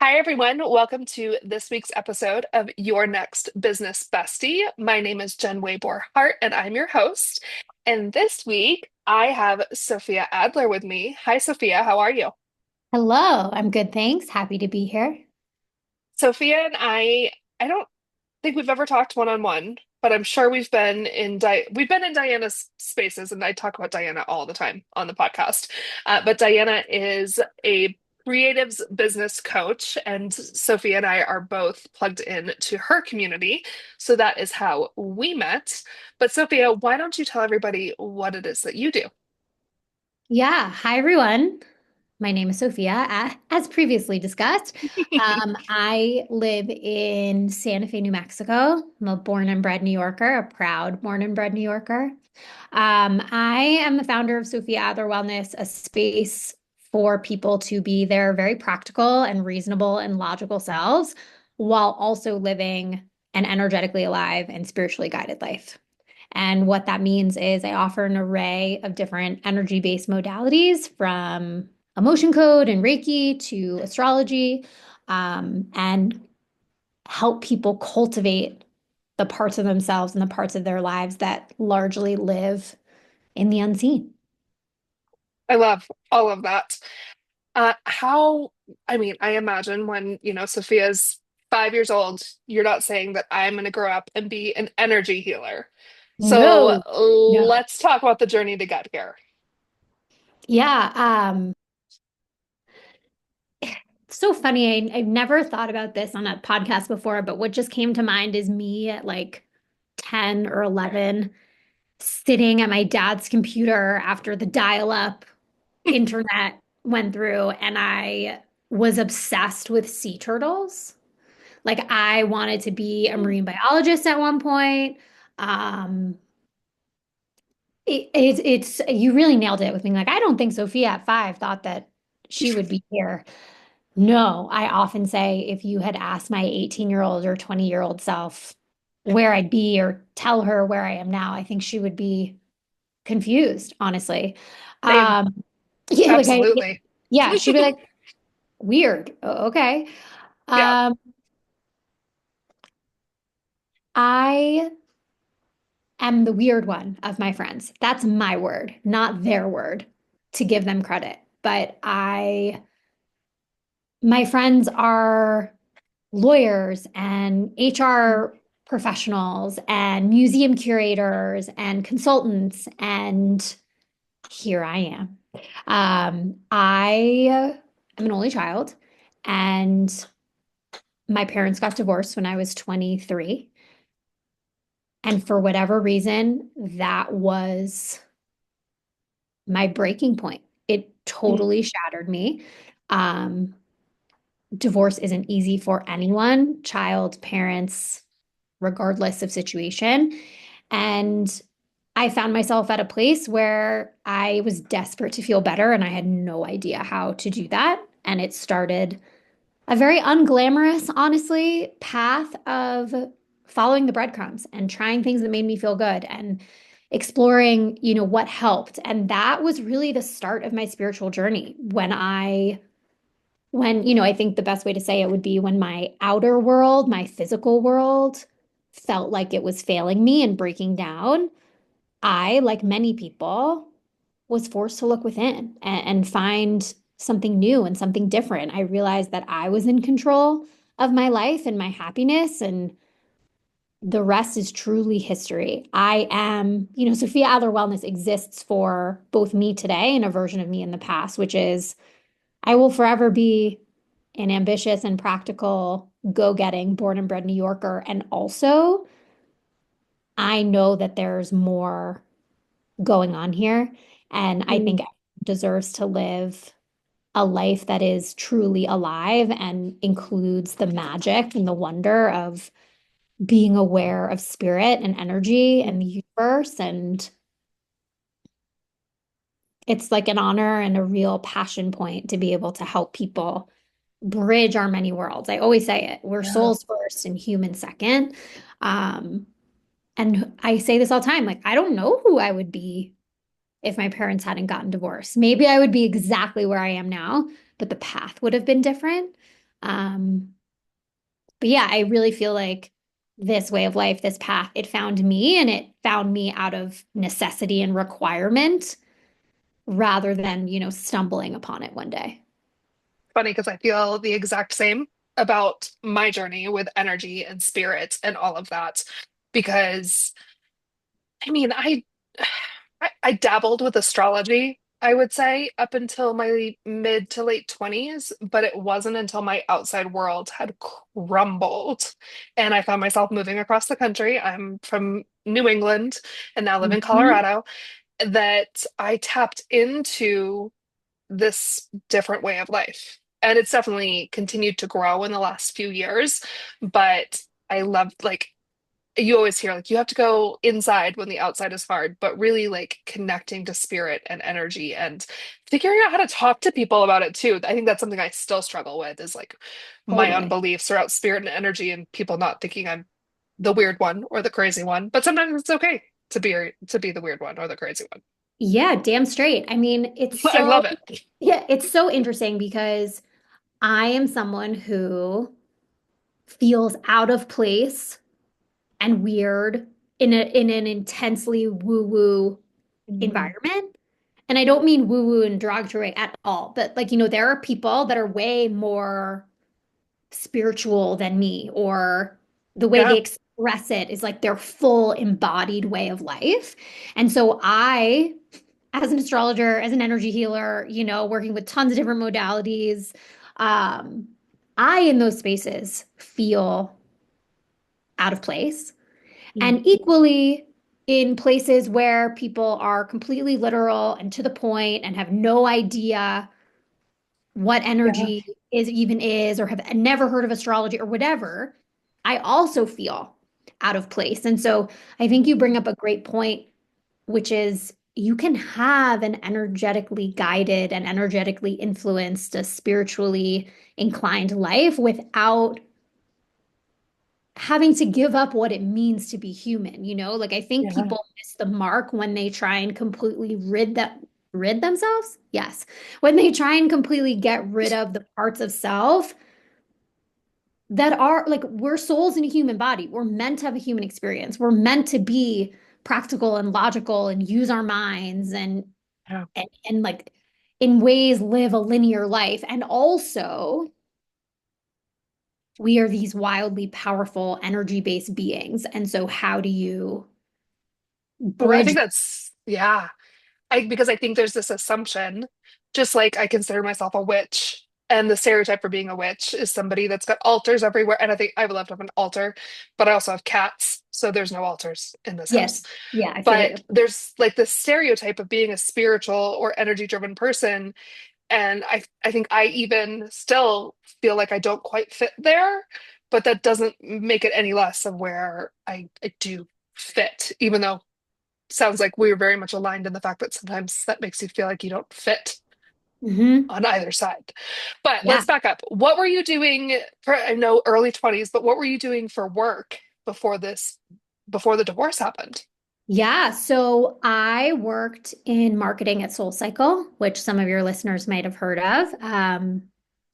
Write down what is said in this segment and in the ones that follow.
Hi, everyone. Welcome to this week's episode of Your Next Business Bestie. My name is Jen Waybor Hart, and I'm your host. And this week, I have Sofia Adler with me. Hi, Sophia. How are you? Hello, I'm good, thanks. Happy to be here. Sophia and I don't think we've ever talked one-on-one, but I'm sure we've been in Diana's spaces, and I talk about Diana all the time on the podcast. But Diana is a creatives business coach, and Sophia and I are both plugged in to her community. So that is how we met. But Sophia, why don't you tell everybody what it is that you do? Yeah, hi everyone. My name is Sophia, as previously discussed. I live in Santa Fe, New Mexico. I'm a born and bred New Yorker, a proud born and bred New Yorker. I am the founder of Sofia Adler Wellness, a space for people to be their very practical and reasonable and logical selves while also living an energetically alive and spiritually guided life. And what that means is I offer an array of different energy-based modalities from emotion code and Reiki to astrology, and help people cultivate the parts of themselves and the parts of their lives that largely live in the unseen. I love all of that. I mean, I imagine when, Sophia's 5 years old, you're not saying that I'm going to grow up and be an energy healer. So No, no. let's talk about the journey to get here. Yeah, it's so funny. I've never thought about this on a podcast before, but what just came to mind is me at like 10 or 11 sitting at my dad's computer after the dial-up internet went through, and I was obsessed with sea turtles. Like I wanted to be a marine biologist at one point. Um, it's you really nailed it with being like, I don't think Sophia at 5 thought that she would be here. No, I often say if you had asked my 18-year-old or 20-year-old self where I'd be or tell her where I am now, I think she would be confused, honestly. Same. Um, yeah, Absolutely. yeah, she'd be like, weird. Okay. Yeah. Um, I am the weird one of my friends. That's my word, not their word, to give them credit. But my friends are lawyers and HR professionals and museum curators and consultants, and here I am. I am an only child, and my parents got divorced when I was 23. And for whatever reason, that was my breaking point. It Mm. totally shattered me. Um, Divorce isn't easy for anyone, child, parents, regardless of situation. And I found myself at a place where I was desperate to feel better, and I had no idea how to do that. And it started a very unglamorous, honestly, path of following the breadcrumbs and trying things that made me feel good and exploring, what helped. And that was really the start of my spiritual journey I think the best way to say it would be when my outer world, my physical world, felt like it was failing me and breaking down. I, like many people, was forced to look within and find something new and something different. I realized that I was in control of my life and my happiness, and the rest is truly history. I am, Sophia Adler Wellness exists for both me today and a version of me in the past, which is I will forever be an ambitious and practical, go-getting, born and bred New Yorker. And also, I know that there's more going on here. And I Mm. think everyone deserves to live a life that is truly alive and includes the magic and the wonder of being aware of spirit and energy and the universe. And it's like an honor and a real passion point to be able to help people bridge our many worlds. I always say it. We're Yeah. souls first and humans second. Um, and I say this all the time, like, I don't know who I would be if my parents hadn't gotten divorced. Maybe I would be exactly where I am now, but the path would have been different. Um, but yeah, I really feel like this way of life, this path, it found me and it found me out of necessity and requirement rather than, stumbling upon it one day. Funny because I feel the exact same about my journey with energy and spirit and all of that. Because I mean, I dabbled with astrology, I would say, up until my mid to late 20s, but it wasn't until my outside world had crumbled and I found myself moving across the country. I'm from New England and now live in Mhm. Colorado, that I tapped into this different way of life. And it's definitely continued to grow in the last few years, but I loved like you always hear like you have to go inside when the outside is hard, but really like connecting to spirit and energy and figuring out how to talk to people about it too. I think that's something I still struggle with is like my own Totally. beliefs around spirit and energy and people not thinking I'm the weird one or the crazy one. But sometimes it's okay to be the weird one or the crazy one. Yeah, damn straight. I mean, I love it. yeah, it's so interesting because I am someone who feels out of place and weird in an intensely woo-woo Mm, environment. And I don't mean woo-woo and derogatory at all, but like, there are people that are way more spiritual than me, or the way they yeah. express it is like their full embodied way of life. And so I, as an astrologer, as an energy healer, working with tons of different modalities, um, I in those spaces feel out of place. Mm, And equally, in places where people are completely literal and to the point and have no idea what yeah. energy is or have never heard of astrology or whatever, I also feel out of place. And so I think you bring up a great point, which is you can have an energetically guided and energetically influenced, a spiritually inclined life without having to give up what it means to be human, Like I think Yeah. people miss the mark when they try and completely rid themselves. Yes. When they try and completely get rid of the parts of self that are like we're souls in a human body. We're meant to have a human experience. We're meant to be practical and logical and use our minds Yeah. and like in ways live a linear life. And also we are these wildly powerful energy-based beings. And so how do you Oh, I think bridge? that's yeah. Because I think there's this assumption, just like I consider myself a witch, and the stereotype for being a witch is somebody that's got altars everywhere. And I think I would love to have an altar, but I also have cats, so there's no altars in this house. Yes. Yeah, I feel But you. there's like this stereotype of being a spiritual or energy driven person, and I think I even still feel like I don't quite fit there, but that doesn't make it any less of where I do fit, even though sounds like we're very much aligned in the fact that sometimes that makes you feel like you don't fit Hmm. on either side. But Yeah. let's back up. What were you doing for, I know early 20s, but what were you doing for work before before the divorce happened? Yeah. So I worked in marketing at SoulCycle, which some of your listeners might have heard of.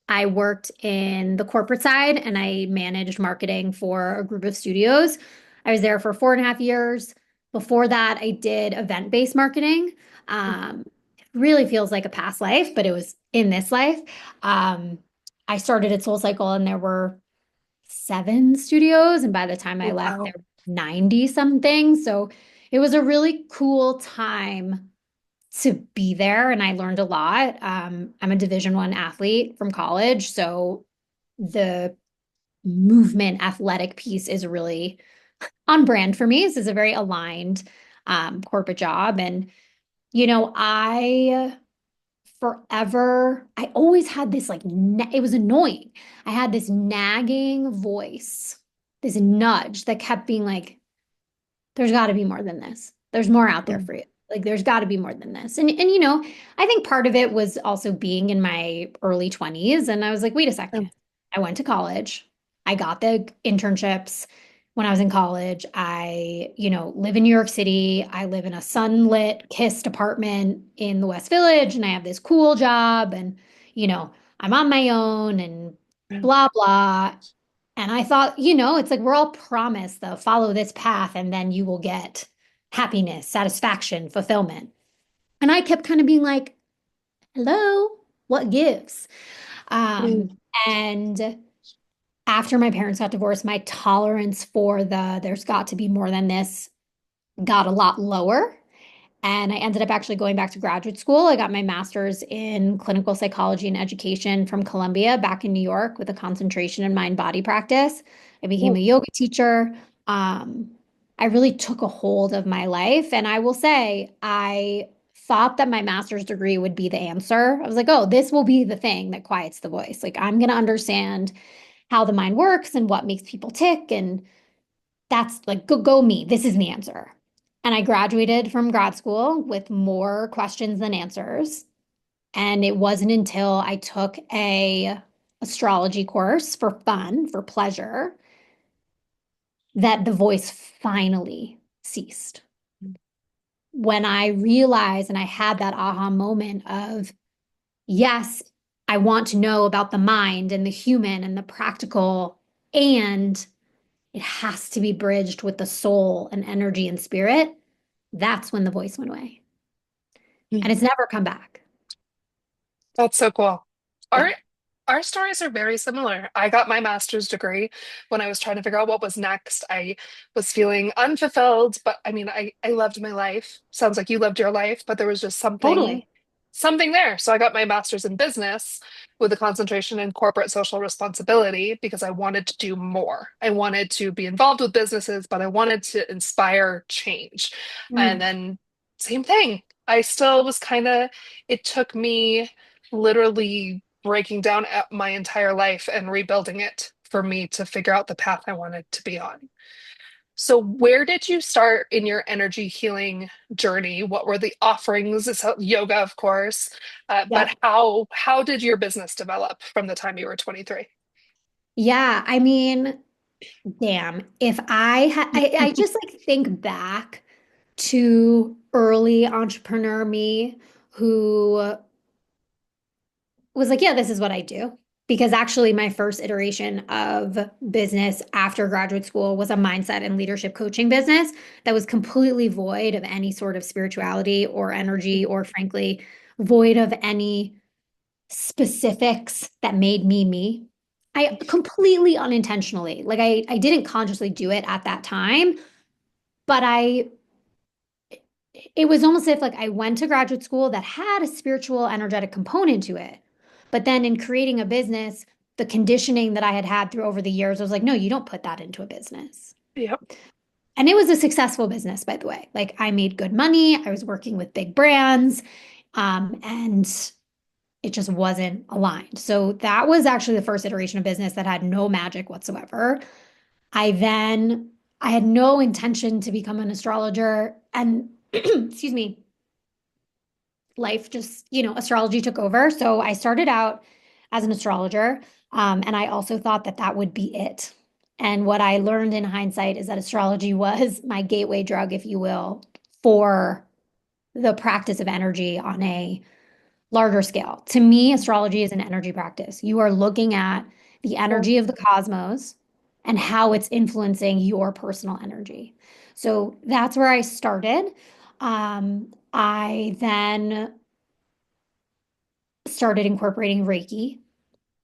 I worked in the corporate side and I managed marketing for a group of studios. I was there for 4.5 years. Before that, I did event-based marketing. It really feels like a past life, but it was in this life. Um, I started at SoulCycle and there were 7 studios, and by the time I Oh, left, wow. there were 90 something. So it was a really cool time to be there, and I learned a lot. I'm a Division 1 athlete from college, so the movement athletic piece is really on brand for me. This is a very aligned corporate job, and I forever, I always had this like, it was annoying. I had this nagging voice, this nudge that kept being like, there's got to be more than this. There's more out there Mm, for you. Like, there's got to be more than this. And, I think part of it was also being in my early 20s. And I was like, wait a second. mm, I went to college. I got the internships when I was in college. I, live in New York City. I live in a sunlit, kissed apartment in the West Village, and I have this cool job. And, I'm on my own. And blah, blah. And I thought, it's like we're all promised the follow this path and then you will get happiness, satisfaction, fulfillment. And I kept kind of being like, hello, what gives? Mm, Um, and after my parents got divorced, my tolerance for there's got to be more than this got a lot lower. And I ended up actually going back to graduate school. I got my master's in clinical psychology and education from Columbia back in New York with a concentration in mind body practice. I became mm, a yoga teacher. Um, I really took a hold of my life. And I will say, I thought that my master's degree would be the answer. I was like, oh, this will be the thing that quiets the voice. Like, I'm going to understand how the mind works and what makes people tick. And that's like, go me. This is the answer. And I graduated from grad school with more questions than answers. And it wasn't until I took a astrology course for fun, for pleasure, that the voice finally ceased. When I realized and I had that aha moment of, yes, I want to know about the mind and the human and the practical, and it has to be bridged with the soul and energy and spirit. That's when the voice went away. mm. And it's never come back. That's so cool. Yeah, Our stories are very similar. I got my master's degree when I was trying to figure out what was next. I was feeling unfulfilled, but I mean, I loved my life. Sounds like you loved your life, but there was just totally. something there. So I got my master's in business with a concentration in corporate social responsibility because I wanted to do more. I wanted to be involved with businesses, but I wanted to inspire change. And Mm. then same thing. I still was kind of, it took me literally breaking down my entire life and rebuilding it for me to figure out the path I wanted to be on. So, where did you start in your energy healing journey? What were the offerings? It's yoga, of course, but Yep. how did your business develop from the time you were 23? Yeah, I mean, damn. If I just like think back to early entrepreneur me who was like, yeah, this is what I do. Because actually, my first iteration of business after graduate school was a mindset and leadership coaching business that was completely void of any sort of spirituality or energy, or frankly, void of any specifics that made me me. I completely unintentionally, like I didn't consciously do it at that time, but it was almost as if like I went to graduate school that had a spiritual energetic component to it. But then in creating a business, the conditioning that I had had through over the years, I was like, no, you don't put that into a business. Yep. And it was a successful business, by the way. Like I made good money, I was working with big brands, and it just wasn't aligned. So that was actually the first iteration of business that had no magic whatsoever. I then I had no intention to become an astrologer and excuse me, life just, astrology took over. So I started out as an astrologer, and I also thought that that would be it. And what I learned in hindsight is that astrology was my gateway drug, if you will, for the practice of energy on a larger scale. To me, astrology is an energy practice. You are looking at the Cool. energy of the cosmos and how it's influencing your personal energy. So that's where I started. I then started incorporating Reiki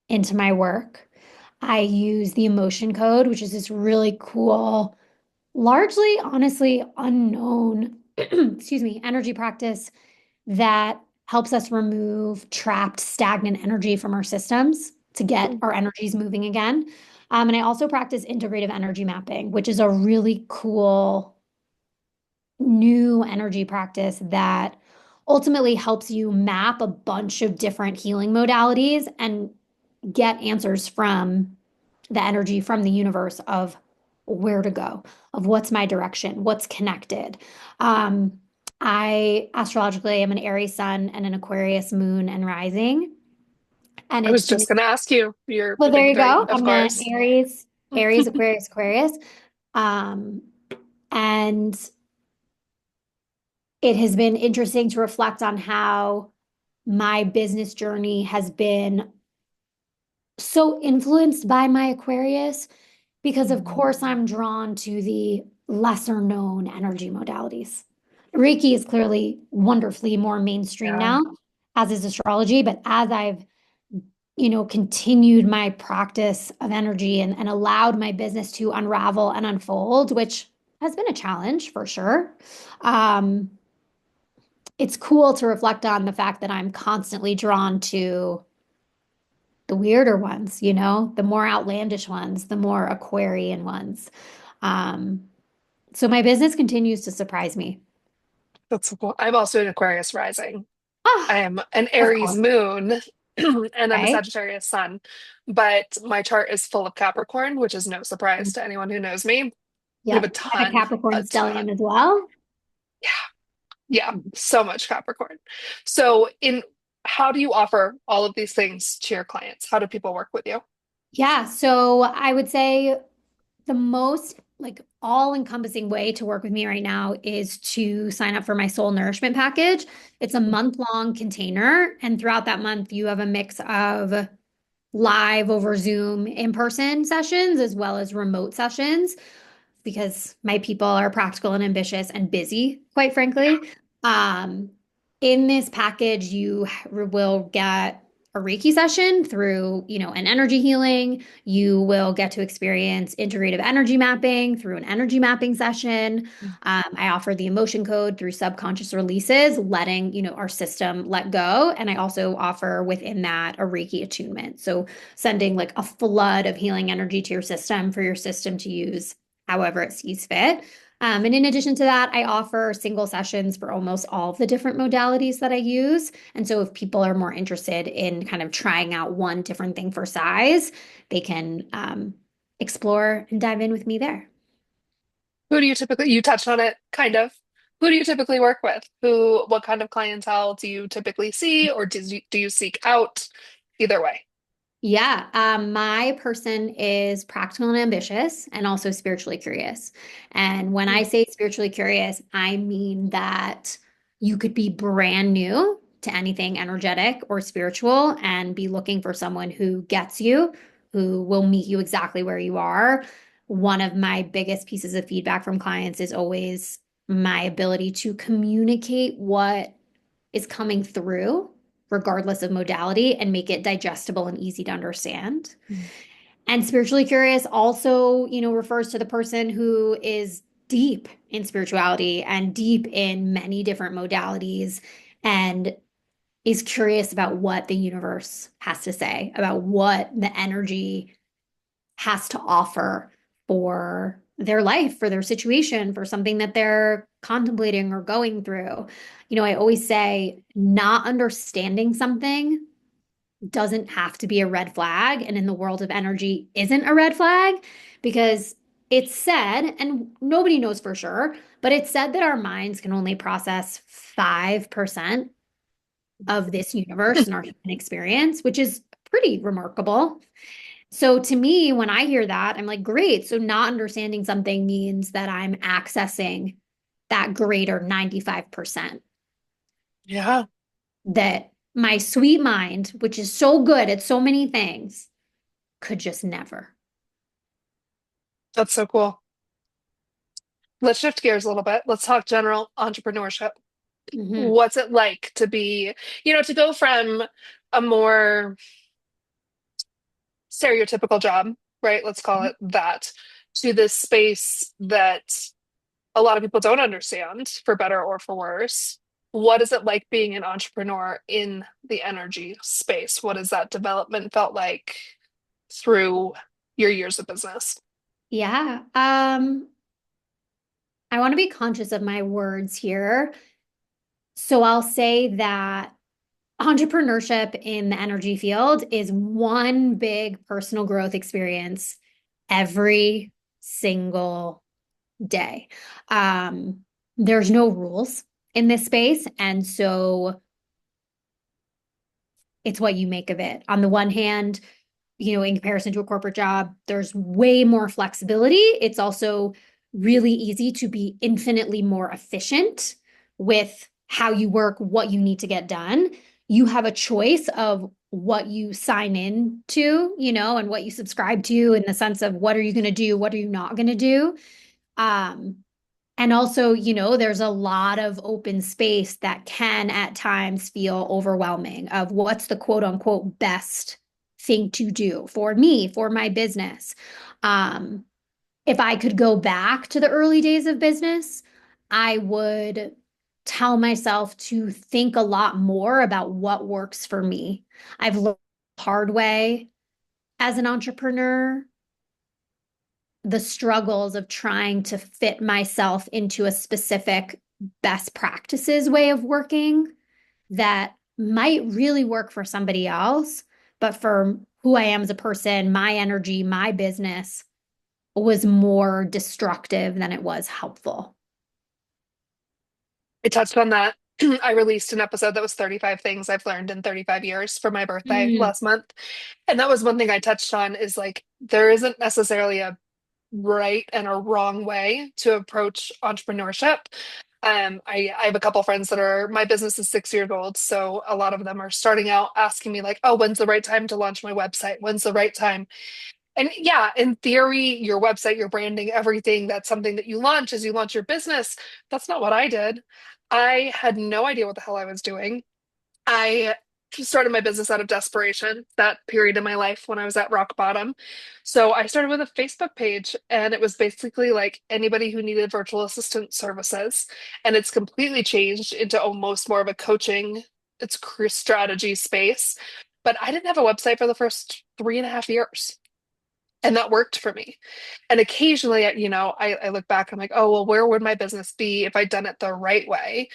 into my work. I use the emotion code, which is this really cool, largely, honestly, unknown, excuse me, energy practice that helps us remove trapped, stagnant energy from our systems to get our energies moving again. And I also practice integrative energy mapping, which is a really cool new energy practice that ultimately helps you map a bunch of different healing modalities and get answers from the energy from the universe of where to go, of what's my direction, what's connected. Um, I astrologically am an Aries sun and an Aquarius moon and rising. And I was it's been, just going to ask you, your well, there big you three, go. of I'm the course. Aries, Aquarius, Aquarius. Um, and it has been interesting to reflect on how my business journey has been So influenced by my Aquarius, because of Mhm. course I'm drawn to the lesser known energy modalities. Reiki is clearly wonderfully more mainstream Yeah, now, as is astrology, but as I've continued my practice of energy and allowed my business to unravel and unfold, which has been a challenge for sure. Um, it's cool to reflect on the fact that I'm constantly drawn to the weirder ones, the more outlandish ones, the more Aquarian ones. Um, so my business continues to surprise me. that's so cool. I'm also an Aquarius rising. I Ah, am an of Aries course, moon and I'm a right? Sagittarius sun, but my chart is full of Capricorn, which is no surprise to anyone who knows me. We have Yep. I have a Capricorn a stellium ton. as well. Yeah, yeah, so much Capricorn. So, in how do you offer all of these things to your clients? How do people work with you? Yeah, so I would say the most like all-encompassing way to work with me right now is to sign up for my soul nourishment package. It's a month-long container, and throughout that month, you have a mix of live over Zoom in-person sessions as well as remote sessions because my people are practical and ambitious and busy, quite frankly. Um, in this package, you will get a Reiki session through, an energy healing. You will get to experience integrative energy mapping through an energy mapping session. I offer the emotion code through subconscious releases, letting, our system let go. And I also offer within that a Reiki attunement. So sending like a flood of healing energy to your system for your system to use however it sees fit. And in addition to that, I offer single sessions for almost all of the different modalities that I use. And so if people are more interested in kind of trying out one different thing for size, they can explore and dive in with me there. Who do you typically, you touched on it kind of. Who do you typically work with? What kind of clientele do you typically see, or do you seek out? Either way. Yeah, my person is practical and ambitious and also spiritually curious. And when I Mm. say spiritually curious, I mean that you could be brand new to anything energetic or spiritual and be looking for someone who gets you, who will meet you exactly where you are. One of my biggest pieces of feedback from clients is always my ability to communicate what is coming through, regardless of modality, and make it digestible and easy to understand. Mm. And spiritually curious also, refers to the person who is deep in spirituality and deep in many different modalities and is curious about what the universe has to say, about what the energy has to offer for their life, for their situation, for something that they're contemplating or going through. I always say not understanding something doesn't have to be a red flag. And in the world of energy, isn't a red flag because it's said, and nobody knows for sure, but it's said that our minds can only process 5% of this universe and our human experience, which is pretty remarkable. So to me, when I hear that, I'm like, great. So not understanding something means that I'm accessing that greater 95% Yeah, that my sweet mind, which is so good at so many things, could just never. that's so cool. Let's shift gears a little bit. Let's talk general entrepreneurship. Mhm. What's it like to be, to go from a more stereotypical job, right? Let's call it that, to this space that a lot of people don't understand, for better or for worse. What is it like being an entrepreneur in the energy space? What has that development felt like through your years of business? Yeah. I want to be conscious of my words here. So I'll say that entrepreneurship in the energy field is one big personal growth experience every single day. Um, there's no rules in this space. And so it's what you make of it. On the one hand, in comparison to a corporate job, there's way more flexibility. It's also really easy to be infinitely more efficient with how you work, what you need to get done. You have a choice of what you sign in to, and what you subscribe to in the sense of what are you going to do, what are you not going to do. Um, and also, there's a lot of open space that can at times feel overwhelming of what's the quote unquote best thing to do for me, for my business. Um, if I could go back to the early days of business, I would tell myself to think a lot more about what works for me. I've learned the hard way as an entrepreneur, the struggles of trying to fit myself into a specific best practices way of working that might really work for somebody else, but for who I am as a person, my energy, my business was more destructive than it was helpful. I touched on that. I released an episode that was 35 things I've learned in 35 years for my birthday Mm, last month. And that was one thing I touched on is like there isn't necessarily a right and a wrong way to approach entrepreneurship. I have a couple friends that are, my business is 6 years old. So a lot of them are starting out asking me like, oh, when's the right time to launch my website? When's the right time? And yeah, in theory, your website, your branding, everything, that's something that you launch as you launch your business. That's not what I did. I had no idea what the hell I was doing. I started my business out of desperation, that period in my life when I was at rock bottom. So I started with a Facebook page, and it was basically like anybody who needed virtual assistant services. And it's completely changed into almost more of a coaching, it's career strategy space. But I didn't have a website for the first 3.5 years. And that worked for me. And occasionally, I look back, I'm like, oh, well, where would my business be if I'd done it the right way?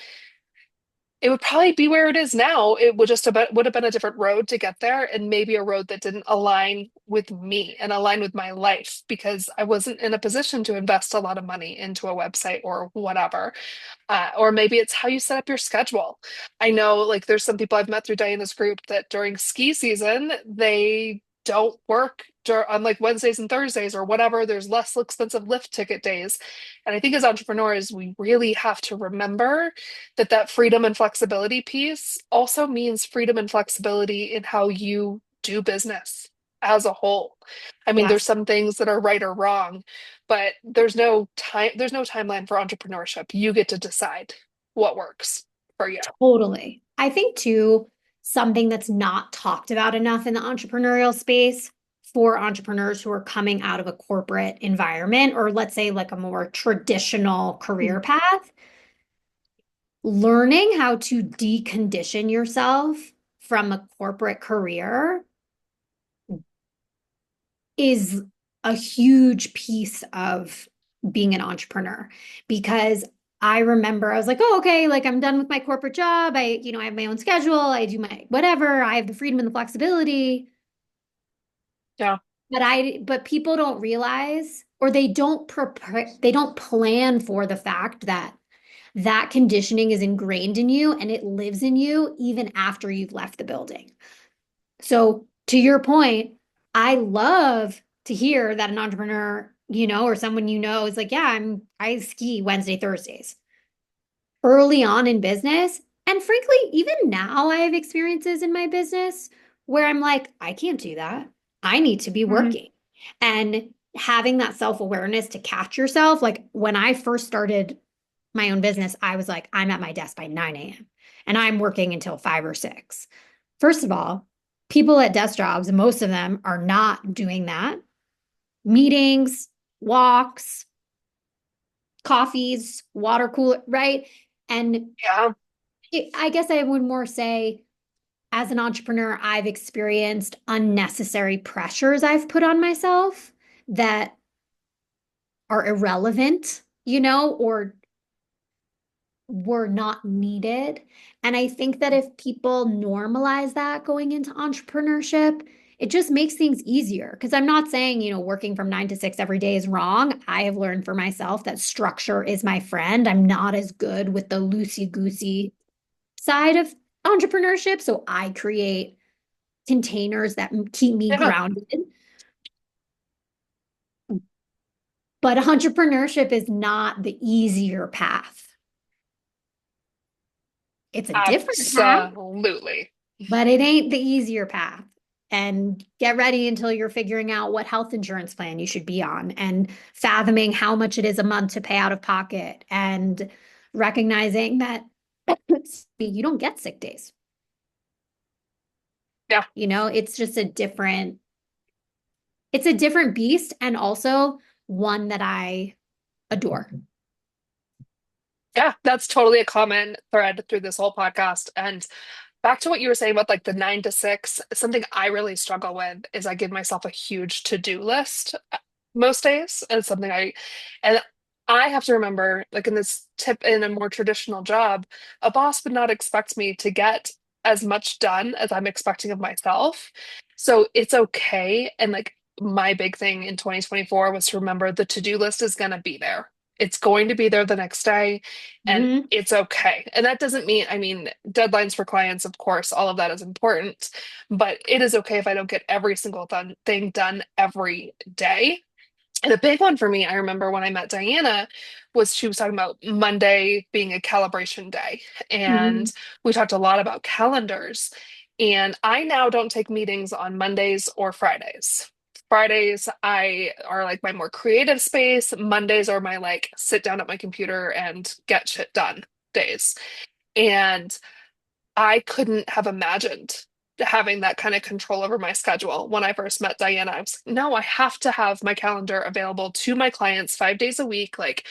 It would probably be where it is now. It would just about would have been a different road to get there, and maybe a road that didn't align with me and align with my life because I wasn't in a position to invest a lot of money into a website or whatever. Or maybe it's how you set up your schedule. I know, like, there's some people I've met through Diana's group that during ski season, they don't work on like Wednesdays and Thursdays or whatever. There's less expensive lift ticket days. And I think as entrepreneurs, we really have to remember that that freedom and flexibility piece also means freedom and flexibility in how you do business as a whole. I mean, there's yes, some things that are right or wrong, but there's no timeline for entrepreneurship. You get to decide what works for you. totally. I think too, something that's not talked about enough in the entrepreneurial space for entrepreneurs who are coming out of a corporate environment, or let's say like a more traditional career path, learning how to decondition yourself from a corporate career is a huge piece of being an entrepreneur because I remember I was like, oh, okay, like I'm done with my corporate job. I have my own schedule. I do my whatever. I have the freedom and the flexibility. Yeah. But people don't realize or they don't prepare, they don't plan for the fact that that conditioning is ingrained in you and it lives in you even after you've left the building. So to your point, I love to hear that an entrepreneur, or someone is like, yeah, I ski Wednesday, Thursdays. Early on in business, and frankly, even now I have experiences in my business where I'm like, I can't do that. I need to be Mhm. working. And having that self-awareness to catch yourself, like when I first started my own business, I was like, I'm at my desk by 9 a.m. and I'm working until 5 or 6. First of all, people at desk jobs, most of them are not doing that. Meetings, walks, coffees, water cooler, right? And Yeah. I guess I would more say, as an entrepreneur, I've experienced unnecessary pressures I've put on myself that are irrelevant, or were not needed. And I think that if people normalize that going into entrepreneurship, it just makes things easier. Because I'm not saying, working from 9 to 6 every day is wrong. I have learned for myself that structure is my friend. I'm not as good with the loosey goosey side of entrepreneurship. So I create containers that keep me Yeah. grounded. But entrepreneurship is not the easier path. It's a different path. Absolutely. but it ain't the easier path. And get ready until you're figuring out what health insurance plan you should be on and fathoming how much it is a month to pay out of pocket and recognizing that you don't get sick days. Yeah. It's just it's a different beast and also one that I adore. Yeah, that's totally a common thread through this whole podcast. And back to what you were saying about like the 9 to 6, something I really struggle with is I give myself a huge to-do list most days. And it's something and I have to remember, like in this tip in a more traditional job, a boss would not expect me to get as much done as I'm expecting of myself. So it's okay. And like my big thing in 2024 was to remember the to-do list is going to be there. It's going to be there the next day and Mhm. it's okay. And that doesn't mean, I mean, deadlines for clients, of course, all of that is important, but it is okay if I don't get every single thing done every day. And a big one for me, I remember when I met Diana, was she was talking about Monday being a calibration day. Mhm. And we talked a lot about calendars. And I now don't take meetings on Mondays or Fridays. Fridays I are like my more creative space. Mondays are my like sit down at my computer and get shit done days. And I couldn't have imagined having that kind of control over my schedule. When I first met Diana, I was like, no, I have to have my calendar available to my clients 5 days a week. Like,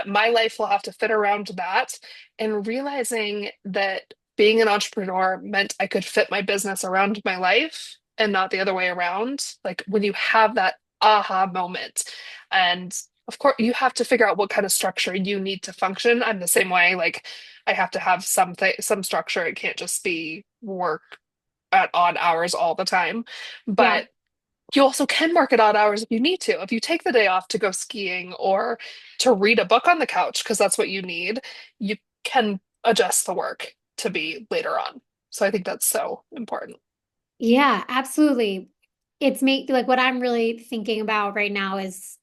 my life will have to fit around that. And realizing that being an entrepreneur meant I could fit my business around my life and not the other way around. Like, when you have that aha moment, and of course, you have to figure out what kind of structure you need to function. I'm the same way. Like, I have to have some structure. It can't just be work at odd hours all the time. Yeah. But you also can work at odd hours if you need to. If you take the day off to go skiing or to read a book on the couch, because that's what you need, you can adjust the work to be later on. So I think that's so important. Yeah, absolutely. It's make like what I'm really thinking about right now is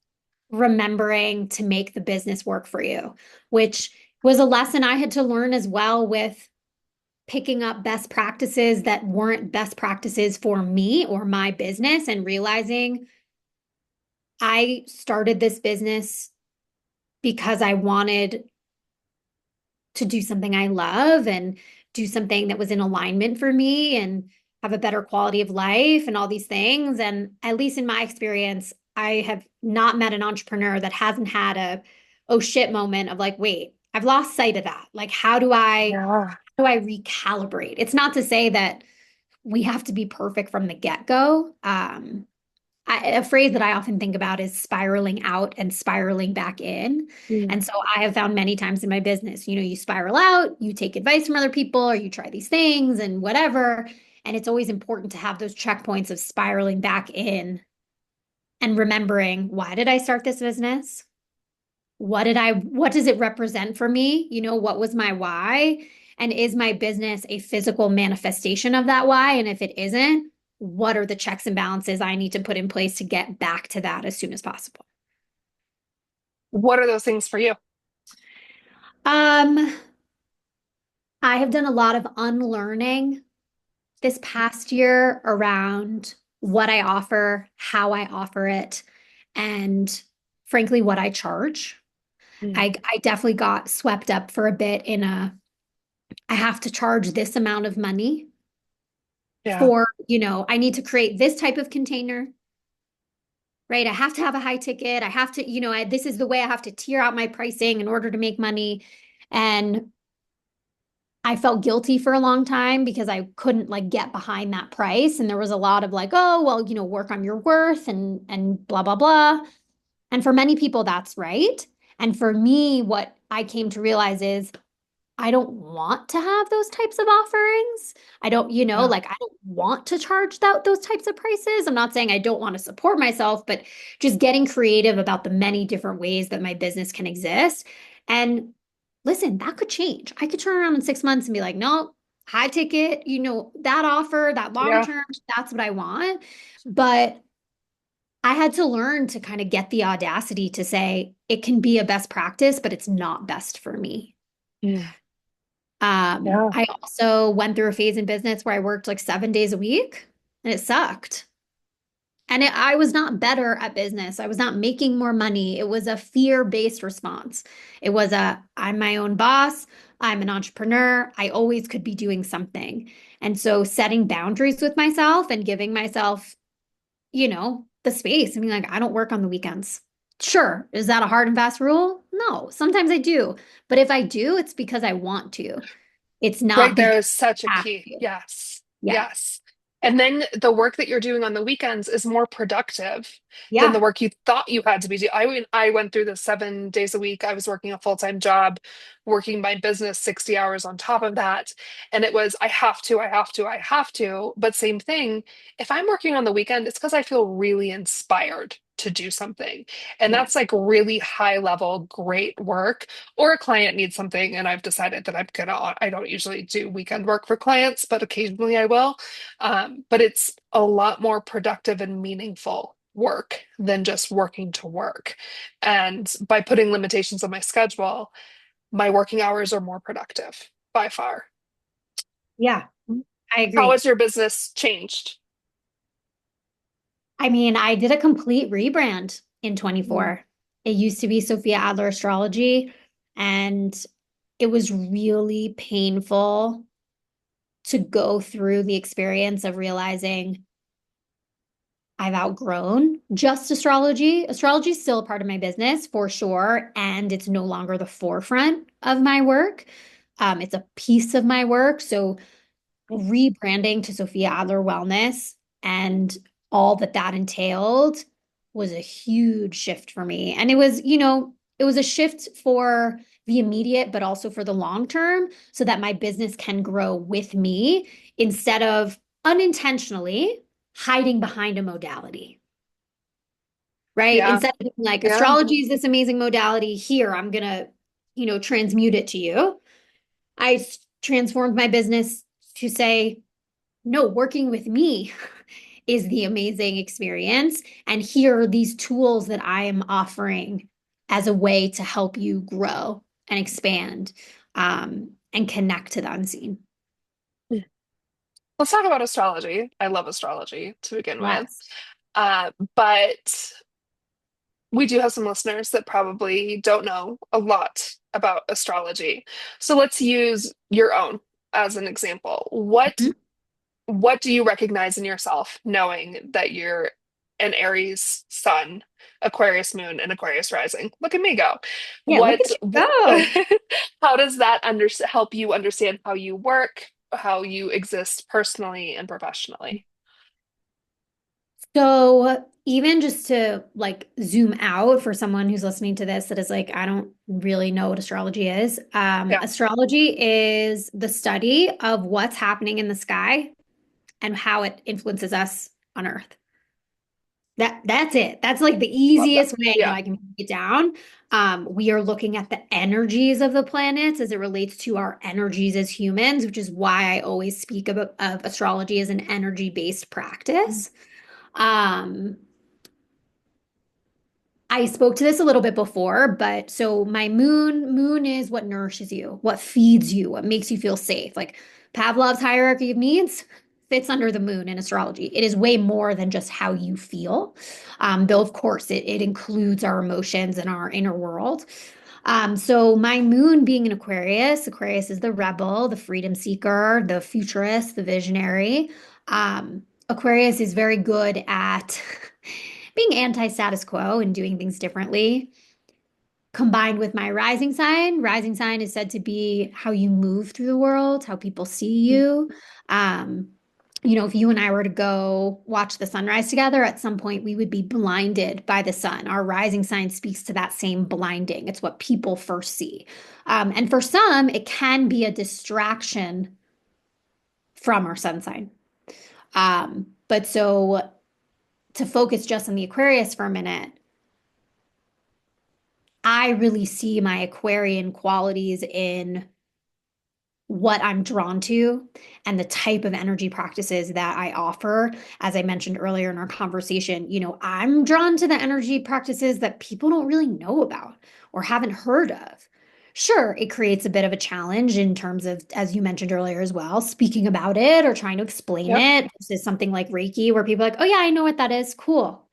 remembering to make the business work for you, which was a lesson I had to learn as well with picking up best practices that weren't best practices for me or my business and realizing I started this business because I wanted to do something I love and do something that was in alignment for me and have a better quality of life and all these things. And at least in my experience, I have not met an entrepreneur that hasn't had a oh shit moment of like, wait, I've lost sight of that. Like, Yeah. how do I recalibrate? It's not to say that we have to be perfect from the get-go. A phrase that I often think about is spiraling out and spiraling back in. Mm. And so I have found many times in my business, you spiral out, you take advice from other people, or you try these things and whatever. And it's always important to have those checkpoints of spiraling back in and remembering, why did I start this business? What does it represent for me? What was my why? And is my business a physical manifestation of that why? And if it isn't, what are the checks and balances I need to put in place to get back to that as soon as possible? What are those things for you? Um, I have done a lot of unlearning this past year around what I offer, how I offer it, and frankly, what I charge. Mm. I definitely got swept up for a bit in I have to charge this amount of money Yeah. for, I need to create this type of container, right? I have to have a high ticket. I have to, this is the way I have to tier out my pricing in order to make money. And I felt guilty for a long time because I couldn't like get behind that price. And there was a lot of like, oh, well, work on your worth and blah, blah, blah. And for many people, that's right. And for me, what I came to realize is I don't want to have those types of offerings. I don't, Yeah. like I don't want to charge those types of prices. I'm not saying I don't want to support myself, but just getting creative about the many different ways that my business can exist. And listen, that could change. I could turn around in 6 months and be like, no, high ticket, that offer, that long Yeah. term, that's what I want. But I had to learn to kind of get the audacity to say it can be a best practice, but it's not best for me. Mm. Yeah. I also went through a phase in business where I worked like 7 days a week and it sucked. I was not better at business. I was not making more money. It was a fear-based response. It was I'm my own boss. I'm an entrepreneur. I always could be doing something. And so setting boundaries with myself and giving myself, the space. I mean, like, I don't work on the weekends. Sure. Is that a hard and fast rule? No. Sometimes I do. But if I do, it's because I want to. It's Right not there because is such a I have key. to. Yes. Yeah. Yes. And then the work that you're doing on the weekends is more productive than the Yeah. work you thought you had to be doing. I went through the 7 days a week. I was working a full-time job, working my business 60 hours on top of that. And it was, I have to, I have to, I have to. But same thing, if I'm working on the weekend, it's because I feel really inspired to do something. And Yeah. that's like really high level, great work, or a client needs something and I've decided that I don't usually do weekend work for clients, but occasionally I will. But it's a lot more productive and meaningful work than just working to work. And by putting limitations on my schedule, my working hours are more productive by far. Yeah. I How agree. has your business changed? I mean, I did a complete rebrand in Mm, 24. It used to be Sofia Adler Astrology, and it was really painful to go through the experience of realizing I've outgrown just astrology. Astrology is still a part of my business for sure, and it's no longer the forefront of my work. It's a piece of my work. So rebranding to Sofia Adler Wellness and all that that entailed was a huge shift for me. And it was a shift for the immediate, but also for the long term, so that my business can grow with me instead of unintentionally hiding behind a modality, right? yeah, Instead of being like, yeah. astrology is this amazing modality. Here, I'm gonna, transmute it to you. Transformed my business to say, no, working with me is the amazing experience. And here are these tools that I am offering as a way to help you grow and expand and connect to the unseen. Let's talk about astrology. I love astrology to begin with. Yes. But we do have some listeners that probably don't know a lot about astrology. So let's use your own as an example. Mhm. What do you recognize in yourself knowing that you're an Aries sun, Aquarius moon, and Aquarius rising? Look at me go. Yeah, look What at you go. how does that help you understand how you work, how you exist personally and professionally? So, even just to like zoom out for someone who's listening to this that is like, I don't really know what astrology is. Yeah. Astrology is the study of what's happening in the sky and how it influences us on Earth. That's it. That's like the Love that. easiest way that Yeah. I can break it down. We are looking at the energies of the planets as it relates to our energies as humans, which is why I always speak of astrology as an energy-based practice. Um, I spoke to this a little bit before, but so my moon is what nourishes you, what feeds you, what makes you feel safe. Like Pavlov's hierarchy of needs fits under the moon in astrology. It is way more than just how you feel. Though of course it includes our emotions and our inner world. So my moon being an Aquarius, Aquarius is the rebel, the freedom seeker, the futurist, the visionary. Aquarius is very good at being anti-status quo and doing things differently. Combined with my rising sign is said to be how you move through the world, how people see you. Um, if you and I were to go watch the sunrise together, at some point we would be blinded by the sun. Our rising sign speaks to that same blinding. It's what people first see. And for some, it can be a distraction from our sun sign. But so to focus just on the Aquarius for a minute, I really see my Aquarian qualities in what I'm drawn to and the type of energy practices that I offer. As I mentioned earlier in our conversation, I'm drawn to the energy practices that people don't really know about or haven't heard of, Sure, it creates a bit of a challenge in terms of, as you mentioned earlier as well, speaking about it or trying to explain Yep. it. This is something like Reiki where people are like, oh yeah, I know what that is. Cool.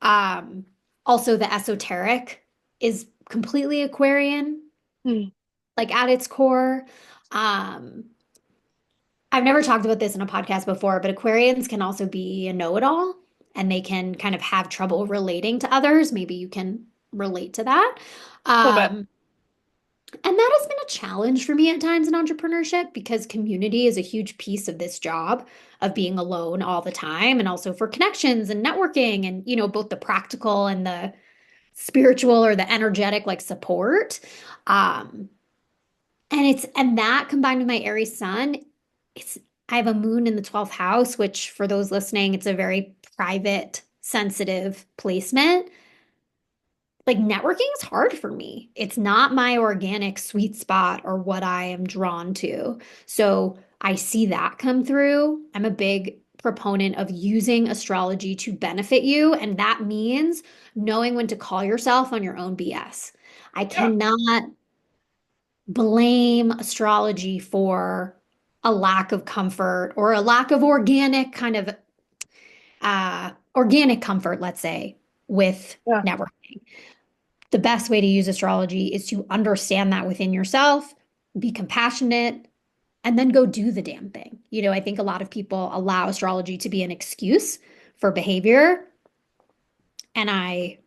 Um, Also the esoteric is completely Aquarian, Mm. like at its core. Um, I've never talked about this in a podcast before, but Aquarians can also be a know-it-all and they can kind of have trouble relating to others. Maybe you can relate to that. A little bit. Um, And that has been a challenge for me at times in entrepreneurship because community is a huge piece of this job of being alone all the time and also for connections and networking and, both the practical and the spiritual or the energetic like support. Um, and that combined with my Aries sun, it's I have a moon in the 12th house, which for those listening, it's a very private, sensitive placement. Like networking is hard for me. It's not my organic sweet spot or what I am drawn to. So I see that come through. I'm a big proponent of using astrology to benefit you, and that means knowing when to call yourself on your own BS. I Yeah. cannot blame astrology for a lack of comfort or a lack of organic kind of organic comfort, let's say, with Yeah. networking. The best way to use astrology is to understand that within yourself, be compassionate, and then go do the damn thing. I think a lot of people allow astrology to be an excuse for behavior, and I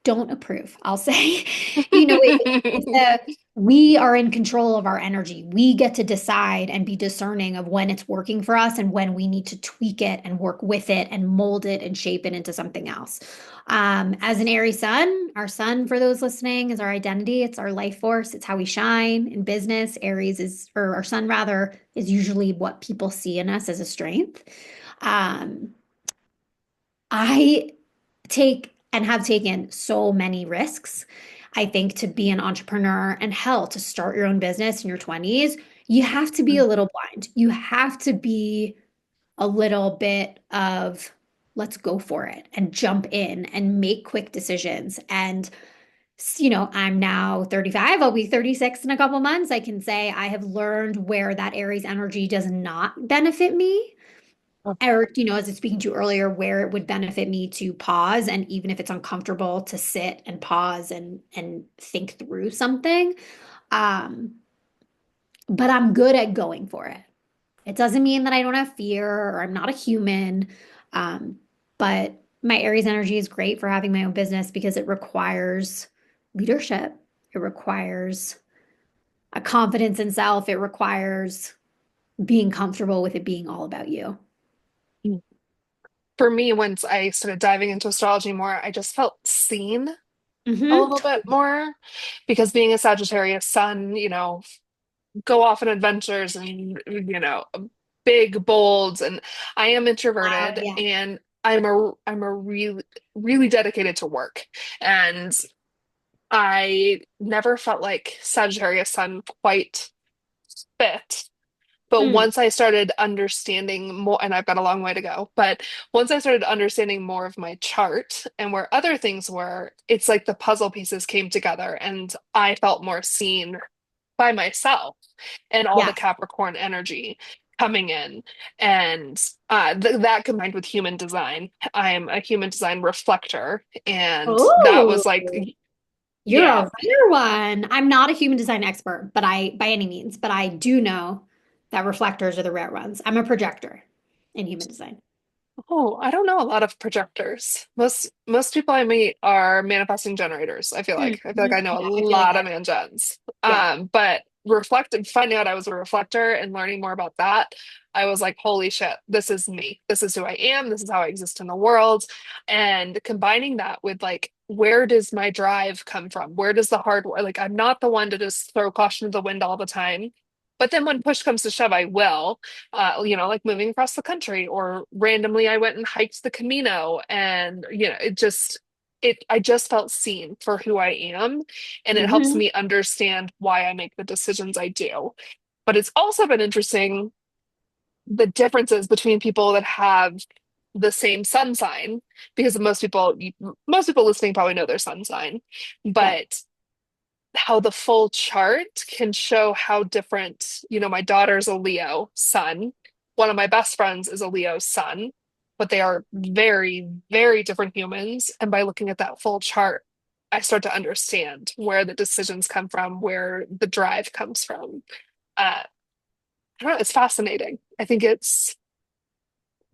don't approve. I'll say, it's we are in control of our energy. We get to decide and be discerning of when it's working for us and when we need to tweak it and work with it and mold it and shape it into something else. As an Aries sun, our sun, for those listening, is our identity. It's our life force. It's how we shine in business. Aries is, or our sun rather, is usually what people see in us as a strength. Um, I take and have taken so many risks. I think to be an entrepreneur and hell, to start your own business in your 20s, you have to be a little blind. You have to be a little bit of let's go for it and jump in and make quick decisions. And, I'm now 35, I'll be 36 in a couple months. I can say I have learned where that Aries energy does not benefit me or as I was speaking to you earlier, where it would benefit me to pause, and even if it's uncomfortable, to sit and pause and think through something. Um, but I'm good at going for it. It doesn't mean that I don't have fear or I'm not a human. Um, but my Aries energy is great for having my own business because it requires leadership. It requires a confidence in self. It requires being comfortable with it being all about you. For me, once I started diving into astrology more, I just felt seen a Hmm. little bit more because being a Sagittarius sun, go off on adventures and, big, bold, and I am introverted Yeah. and I'm a really, really dedicated to work. And I never felt like Sagittarius sun quite fit. But Mm. once I started understanding more, and I've got a long way to go, but once I started understanding more of my chart and where other things were, it's like the puzzle pieces came together and I felt more seen by myself and all the Yes. Capricorn energy coming in. And that combined with human design, I'm a human design reflector. And that Oh, was like, you're yeah. a rare one. I'm not a human design expert, but by any means, but I do know that reflectors are the rare ones. I'm a projector in human design. Oh, I don't know a lot of projectors. Most people I meet are manifesting generators. I feel like I know a Yeah, I feel like lot of that. man gens. Yeah. But finding out I was a reflector and learning more about that, I was like, holy shit, this is me. This is who I am. This is how I exist in the world. And combining that with like, where does my drive come from? Where does the hard work? Like, I'm not the one to just throw caution to the wind all the time. But then when push comes to shove, I will like moving across the country or randomly I went and hiked the Camino and I just felt seen for who I am and it helps Hmm. me understand why I make the decisions I do. But it's also been interesting the differences between people that have the same sun sign because most people listening probably know their sun sign, Yep. but how the full chart can show how different, my daughter's a Leo sun. One of my best friends is a Leo sun, but they are very, very different humans. And by looking at that full chart, I start to understand where the decisions come from, where the drive comes from. I don't know, it's fascinating. I think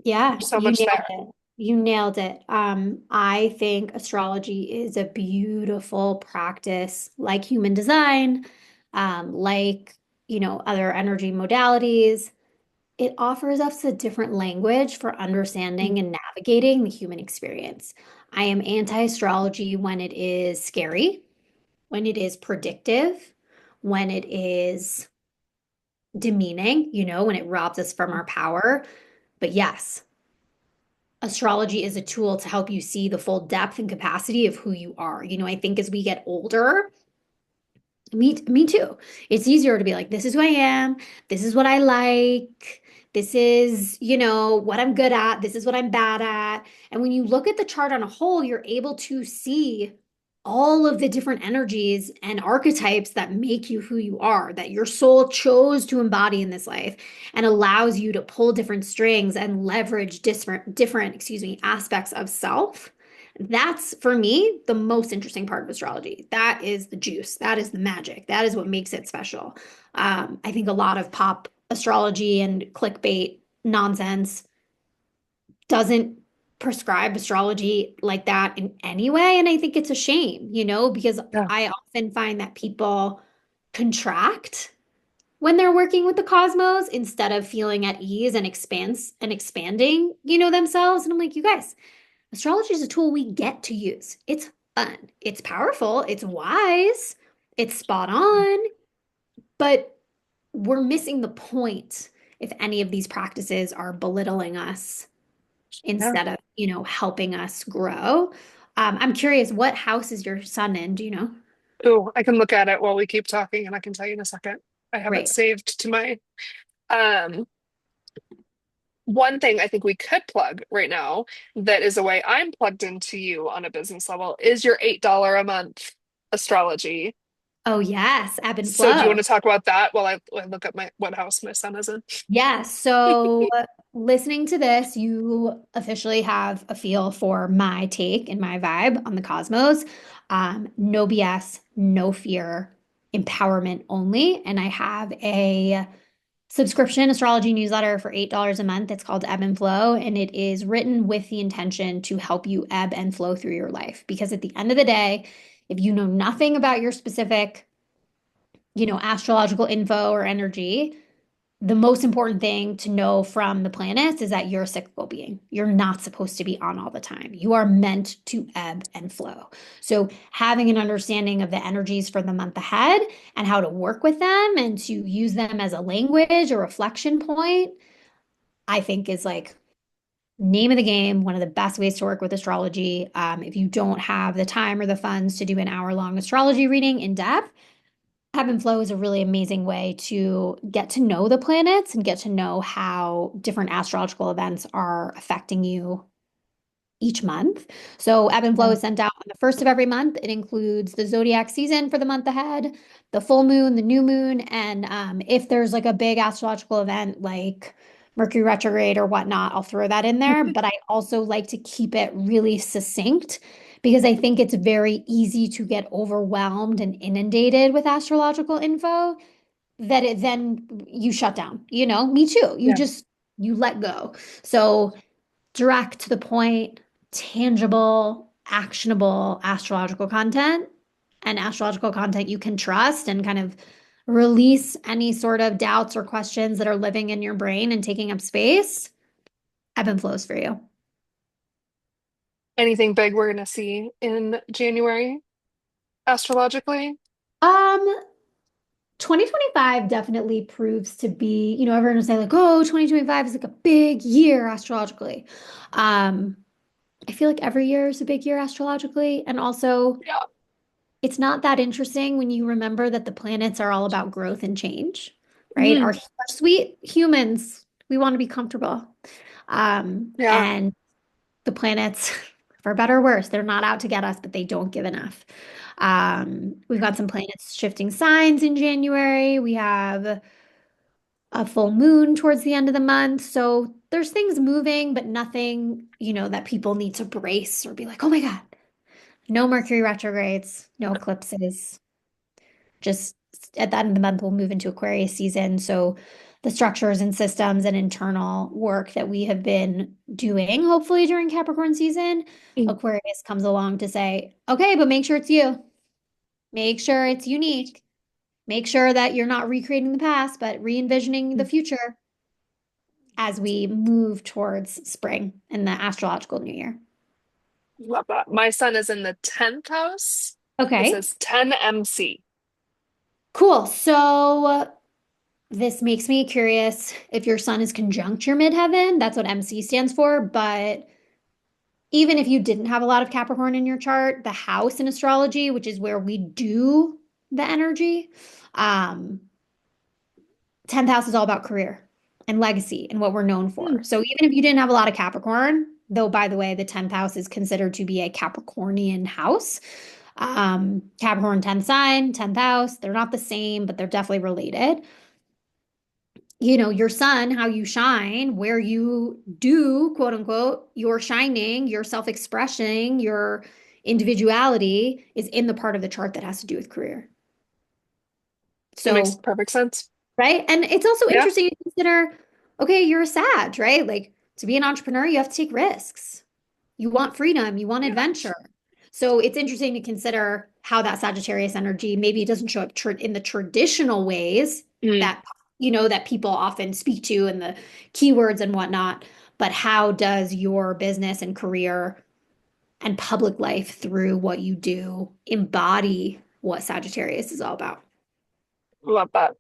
Yeah, there's so you much nailed there. it. You nailed it. I think astrology is a beautiful practice, like human design, like, other energy modalities. It offers us a different language for understanding and navigating the human experience. I am anti-astrology when it is scary, when it is predictive, when it is demeaning, when it robs us from our power. But yes, astrology is a tool to help you see the full depth and capacity of who you are. I think as we get older, me too. It's easier to be like, this is who I am. This is what I like. This is, what I'm good at. This is what I'm bad at. And when you look at the chart on a whole, you're able to see all of the different energies and archetypes that make you who you are, that your soul chose to embody in this life and allows you to pull different strings and leverage different, aspects of self. That's for me the most interesting part of astrology. That is the juice. That is the magic. That is what makes it special. I think a lot of pop astrology and clickbait nonsense doesn't prescribe astrology like that in any way. And I think it's a shame, because Yeah. I often find that people contract when they're working with the cosmos instead of feeling at ease and expanding, themselves. And I'm like, you guys, astrology is a tool we get to use. It's fun, it's powerful, it's wise, it's spot on, but we're missing the point if any of these practices are belittling us Yeah. instead of, helping us grow. I'm curious, what house is your son in? Do you know? Oh, I can look at it while we keep talking and I can tell you in a second. I have it Great. saved to my um one thing I think we could plug right now that is a way I'm plugged into you on a business level is your $8 a month astrology. Oh, yes, ebb and So do you want flow. to talk about that while I look up my what house my son is in? Yeah, so listening to this, you officially have a feel for my take and my vibe on the cosmos. No BS, no fear, empowerment only. And I have a subscription astrology newsletter for $8 a month. It's called Ebb and Flow, and it is written with the intention to help you ebb and flow through your life. Because at the end of the day, if you know nothing about your specific, astrological info or energy, the most important thing to know from the planets is that you're a cyclical being. You're not supposed to be on all the time. You are meant to ebb and flow. So, having an understanding of the energies for the month ahead and how to work with them and to use them as a language or reflection point, I think is like name of the game, one of the best ways to work with astrology. If you don't have the time or the funds to do an hour-long astrology reading in depth, Ebb and flow is a really amazing way to get to know the planets and get to know how different astrological events are affecting you each month. So ebb and flow Yeah. is sent out on the first of every month. It includes the zodiac season for the month ahead, the full moon, the new moon, and if there's like a big astrological event like Mercury retrograde or whatnot, I'll throw that in there. But I also like to keep it really succinct because I think it's very easy to get overwhelmed and inundated with astrological info that it then you shut down. Me too. Yeah. You let go. So direct to the point, tangible, actionable astrological content and astrological content you can trust and kind of release any sort of doubts or questions that are living in your brain and taking up space. Ebb and flows for you. Anything big we're gonna see in January astrologically? Um, 2025 definitely proves to be, everyone will say like, oh, 2025 is like a big year astrologically. Um, I feel like every year is a big year astrologically. And also, Yeah. it's not that interesting when you remember that the planets are all about growth and change, right? Our Mhm. sweet humans, we want to be comfortable. Yeah. And the planets, For better or worse, they're not out to get us, but they don't give enough. We've got some planets shifting signs in January. We have a full moon towards the end of the month. So there's things moving, but nothing, that people need to brace or be like, oh my God, no Mercury retrogrades, no eclipses. Just at the end of the month, we'll move into Aquarius season. So the structures and systems and internal work that we have been doing, hopefully during Capricorn season, Mm. Aquarius comes along to say, okay, but make sure it's you. Make sure it's unique. Make sure that you're not recreating the past, but re-envisioning the future as we move towards spring and the astrological new year. Love that. My son is in the 10th house. It Okay, says 10 MC. cool. So this makes me curious if your sun is conjunct your midheaven. That's what MC stands for. But even if you didn't have a lot of Capricorn in your chart, the house in astrology, which is where we do the energy, um, 10th house is all about career and legacy and what we're known for. Mm. So even if you didn't have a lot of Capricorn, though, by the way, the 10th house is considered to be a Capricornian house. Capricorn 10th sign, 10th house, they're not the same, but they're definitely related. Your sun, how you shine, where you do, quote unquote, your shining, your self-expression, your individuality is in the part of the chart that has to do with career. It makes So, perfect sense. right? And it's also Yeah. interesting to consider, okay, you're a Sag, right? Like to be an entrepreneur, you have to take risks. You want freedom, you want Yeah. adventure. So it's interesting to consider how that Sagittarius energy maybe it doesn't show up in the traditional ways Mm. that that people often speak to and the keywords and whatnot, but how does your business and career and public life through what you do embody what Sagittarius is all about? Love that.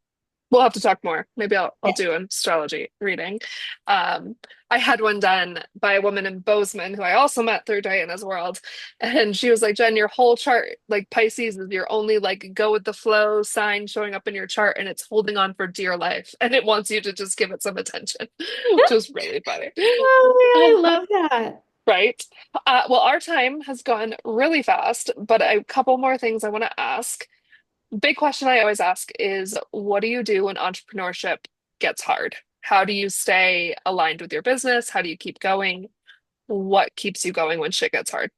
We'll have to talk more. Maybe I'll Yeah. do an astrology reading. Um, I had one done by a woman in Bozeman who I also met through Diana's World. And she was like, Jen, your whole chart, like Pisces is your only like go with the flow sign showing up in your chart and it's holding on for dear life. And it wants you to just give it some attention, which was really funny. Oh, yeah, I love that. Right. Well, our time has gone really fast, but a couple more things I want to ask. Big question I always ask is what do you do when entrepreneurship gets hard? How do you stay aligned with your business? How do you keep going? What keeps you going when shit gets hard?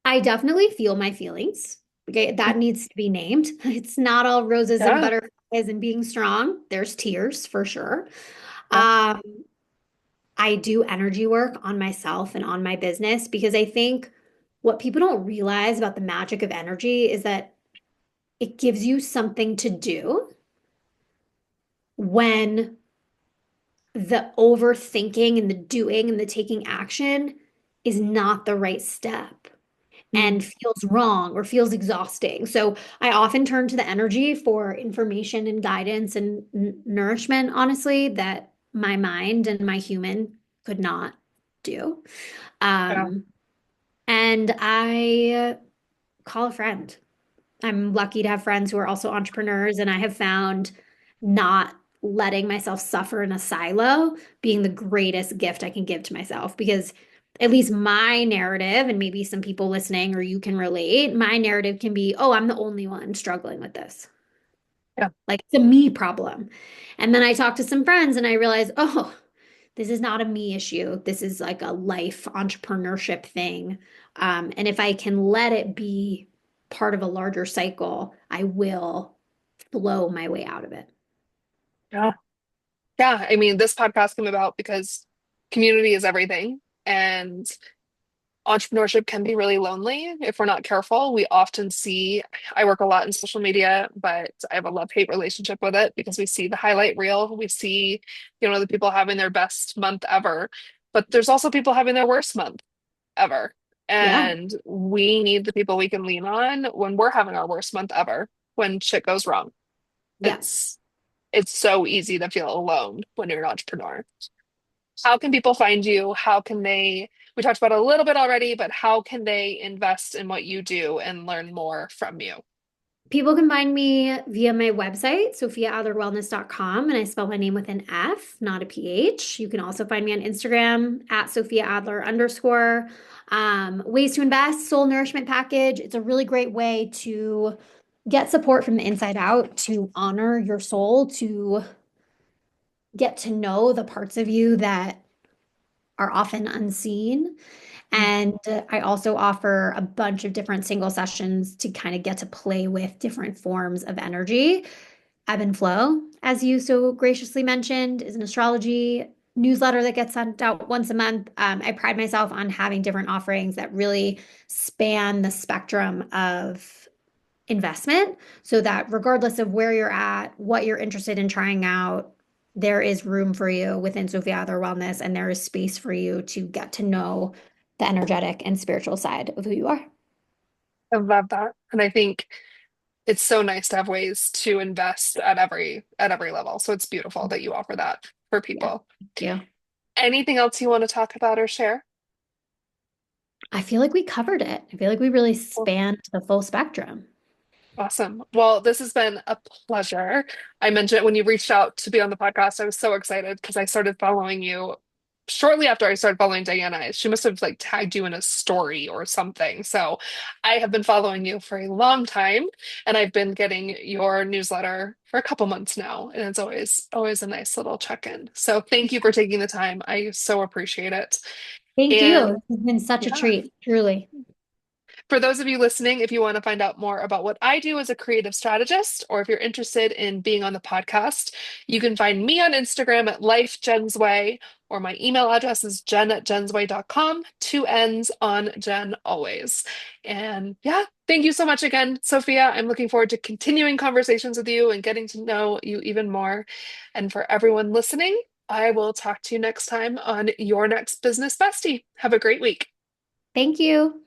I definitely feel my feelings. Okay, that needs to be named. It's not all roses and Yeah, butterflies and being strong. There's tears for sure. yeah, Um, I do energy work on myself and on my business because I think what people don't realize about the magic of energy is that it gives you something to do when the overthinking and the doing and the taking action is not the right step mm, and feels wrong or feels exhausting. So I often turn to the energy for information and guidance and nourishment, honestly, that my mind and my human could not do. yeah, Um, and I call a friend. I'm lucky to have friends who are also entrepreneurs, and I have found not letting myself suffer in a silo being the greatest gift I can give to myself because at least my narrative, and maybe some people listening or you can relate, my narrative can be, oh, I'm the only one struggling with this. yeah, Like it's a me problem. And then I talk to some friends and I realize, oh, this is not a me issue. This is like a life entrepreneurship thing. And if I can let it be part of a larger cycle, I will flow my way out of it. yeah. Yeah, I mean, this podcast came about because community is everything. And entrepreneurship can be really lonely if we're not careful. We often see, I work a lot in social media, but I have a love-hate relationship with it because we see the highlight reel. We see, the people having their best month ever, but there's also people having their worst month ever. Yeah. And we need the people we can lean on when we're having our worst month ever, when shit goes wrong. Yeah. It's it's so easy to feel alone when you're an entrepreneur. How can people find you? We talked about it a little bit already, but how can they invest in what you do and learn more from you? People can find me via my website, sofiaadlerwellness.com, and I spell my name with an F, not a PH. You can also find me on Instagram at Sofia Adler _. Ways to invest, soul nourishment package. It's a really great way to get support from the inside out, to honor your soul, to get to know the parts of you that are often unseen. And I also offer a bunch of different single sessions to kind of get to play with different forms of energy. Ebb and Flow, as you so graciously mentioned, is an astrology newsletter that gets sent out once a month. I pride myself on having different offerings that really span the spectrum of investment so that regardless of where you're at, what you're interested in trying out, there is room for you within Sofia Adler Wellness, and there is space for you to get to know the energetic and spiritual side of who you are. I love that. And I think it's so nice to have ways to invest at every level. So it's beautiful that you offer that for Yeah, people. thank you. Anything else you want to talk about or share? I feel like we covered it. I feel like we really spanned the full spectrum. Awesome. Well, this has been a pleasure. I mentioned it when you reached out to be on the podcast. I was so excited because I started following you shortly after I started following Diana. She must have like tagged you in a story or something. So I have been following you for a long time and I've been getting your newsletter for a couple months now. And it's always a nice little check-in. So thank you for taking the time. I so appreciate it. Thank you. And It's been such a yeah. treat, truly. For those of you listening, if you want to find out more about what I do as a creative strategist, or if you're interested in being on the podcast, you can find me on Instagram at LifeJensWay, or my email address is jen@jensway.com, two N's on Jen always. And yeah, thank you so much again, Sophia. I'm looking forward to continuing conversations with you and getting to know you even more. And for everyone listening, I will talk to you next time on Your Next Business Bestie. Have a great week. Thank you.